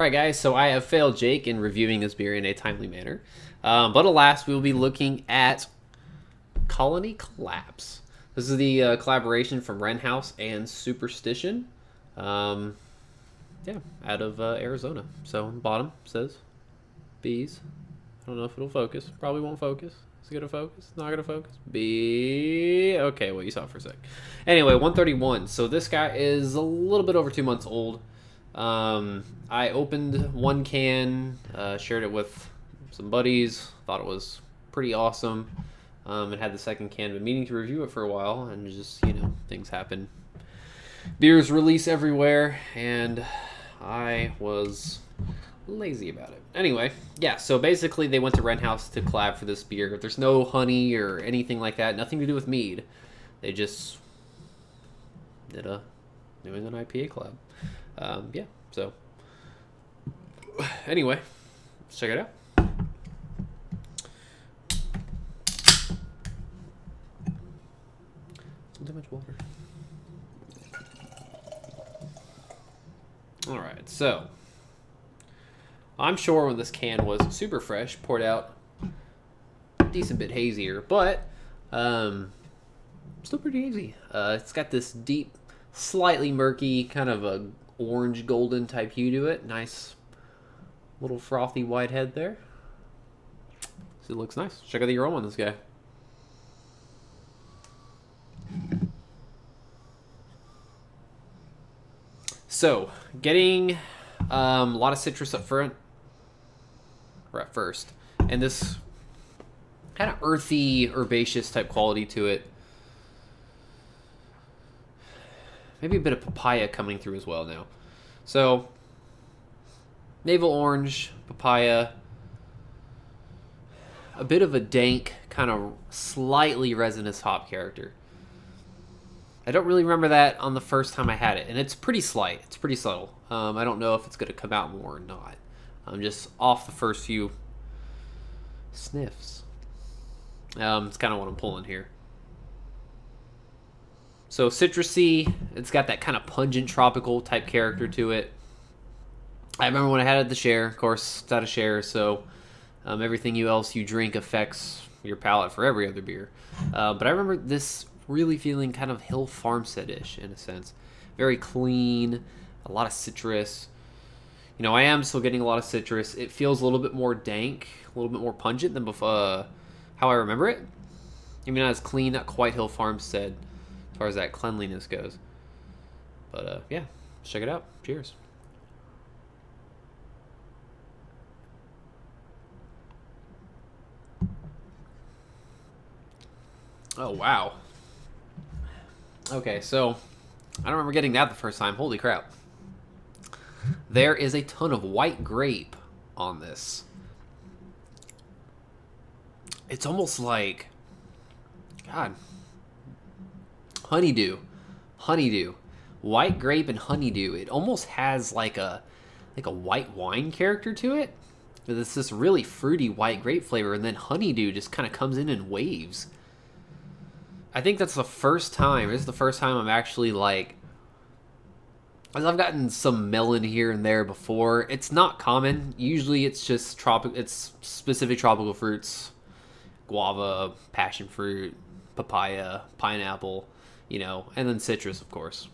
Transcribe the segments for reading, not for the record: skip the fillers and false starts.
Alright guys, so I have failed Jake in reviewing this beer in a timely manner. But alas, we will be looking at Colony Collapse. This is the collaboration from Wren and Superstition. Yeah, out of Arizona. So on the bottom says bees. I don't know if it'll focus. Probably won't focus. Is it gonna focus? Not gonna focus. B. Okay, well you saw it for a sec. Anyway, 131. So this guy is a little bit over 2 months old. I opened one can, shared it with some buddies, thought it was pretty awesome, and had the second can, been meaning to review it for a while, and just, you know, things happen. Beers release everywhere, and I was lazy about it. Anyway, yeah, so basically they went to Wren to collab for this beer. There's no honey or anything like that, nothing to do with mead. They just did a New England IPA collab. Yeah, so anyway, let's check it out. Too much water. All right, so I'm sure when this can was super fresh, poured out a decent bit hazier, but still pretty hazy. It's got this deep, slightly murky, kind of a orange golden type hue to it. Nice little frothy white head there. So it looks nice. Check out the aroma on this guy. So getting a lot of citrus up front, or at first, and this kind of earthy, herbaceous type quality to it. Maybe a bit of papaya coming through as well now. So, navel orange, papaya, a bit of a dank, kind of slightly resinous hop character. I don't really remember that on the first time I had it, and it's pretty slight. It's pretty subtle. I don't know if it's going to come out more or not. I'm just off the first few sniffs. It's kind of what I'm pulling here. So citrusy, it's got that kind of pungent tropical type character to it. I remember when I had it at the share, of course, it's out of share, so everything else you drink affects your palate for every other beer. But I remember this really feeling kind of Hill Farmstead-ish in a sense. Very clean, a lot of citrus. You know, I am still getting a lot of citrus. It feels a little bit more dank, a little bit more pungent than before, how I remember it. Maybe not as clean, not quite Hill Farmstead as far as that cleanliness goes. But yeah, let's check it out. Cheers. Oh, wow. Okay, so I don't remember getting that the first time. Holy crap. There is a ton of white grape on this. It's almost like, God, honeydew. Honeydew. White grape and honeydew. It almost has like a white wine character to it. It's this really fruity white grape flavor, and then honeydew just kind of comes in waves. I think that's the first time. This is the first time I'm actually like, I've gotten some melon here and there before. It's not common. Usually it's just it's specific tropical fruits, guava, passion fruit, papaya, pineapple, you know, and then citrus, of course.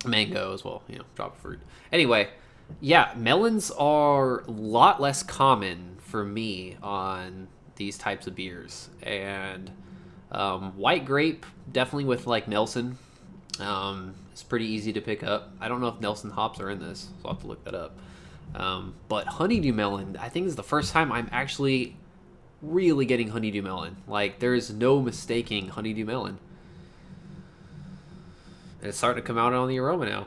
Mango as well, you know, tropical fruit. Anyway, yeah, melons are a lot less common for me on these types of beers, and white grape, definitely with like Nelson, it's pretty easy to pick up. I don't know if Nelson hops are in this, so I'll have to look that up. But honeydew melon, I think is the first time I'm actually really getting honeydew melon. Like, there's no mistaking honeydew melon. And it's starting to come out on the aroma now.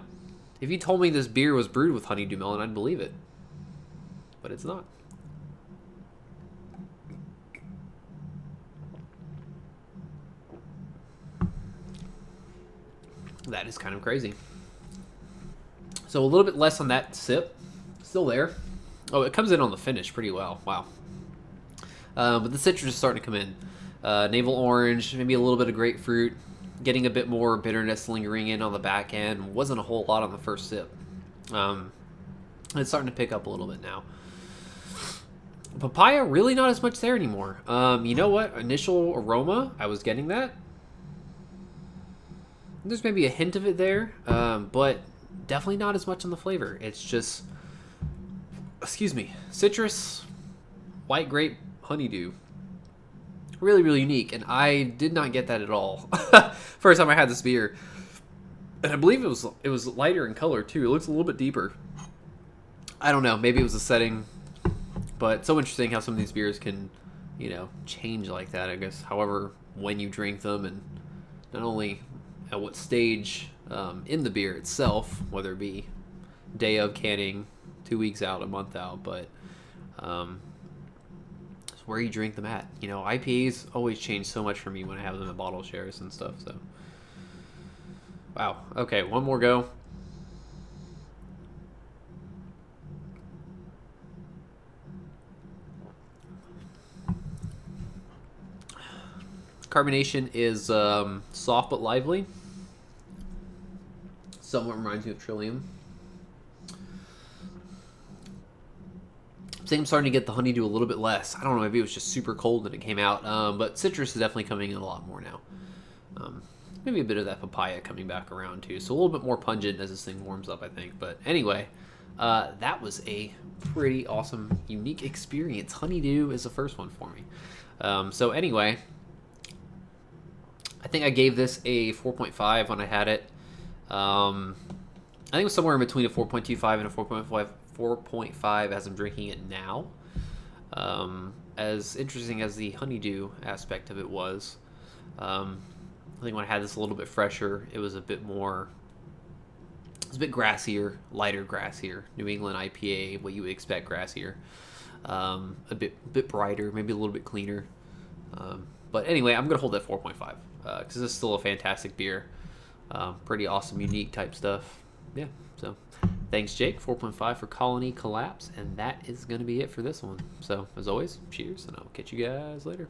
If you told me this beer was brewed with honeydew melon, I'd believe it. But it's not. That is kind of crazy. So a little bit less on that sip. Still there. Oh, it comes in on the finish pretty well. Wow. But the citrus is starting to come in. Navel orange, maybe a little bit of grapefruit. Getting a bit more bitterness lingering in on the back end. Wasn't a whole lot on the first sip. It's starting to pick up a little bit now. Papaya, really not as much there anymore. You know what? Initial aroma, I was getting that. There's maybe a hint of it there, but definitely not as much on the flavor. It's just, excuse me, citrus, white grape, honeydew. Really, really unique, and I did not get that at all. First time I had this beer, and I believe it was lighter in color too. It looks a little bit deeper. I don't know. Maybe it was the setting. But it's so interesting how some of these beers can, you know, change like that, I guess. However, when you drink them, and not only at what stage in the beer itself, whether it be day of canning, 2 weeks out, a month out, but it's where you drink them at. You know, IPAs always change so much for me when I have them at bottle shares and stuff. So, wow. Okay, one more go. Carbonation is soft but lively. Somewhat reminds me of Trillium. I think I'm starting to get the honeydew a little bit less. I don't know, maybe it was just super cold when it came out. But citrus is definitely coming in a lot more now. Maybe a bit of that papaya coming back around too. So a little bit more pungent as this thing warms up, I think. But anyway, that was a pretty awesome, unique experience. Honeydew is the first one for me. So anyway, I think I gave this a 4.5 when I had it. I think it was somewhere in between a 4.25 and a 4.5 as I'm drinking it now. As interesting as the honeydew aspect of it was, I think when I had this a little bit fresher, it was a bit more, it was a bit grassier, lighter grassier. New England IPA, what you would expect grassier. A bit brighter, maybe a little bit cleaner. But anyway, I'm going to hold that 4.5 because it's still a fantastic beer. Pretty awesome, unique type stuff. Yeah, so thanks, Jake. 4.5 for Colony Collapse, and that is going to be it for this one. So, as always, cheers, and I'll catch you guys later.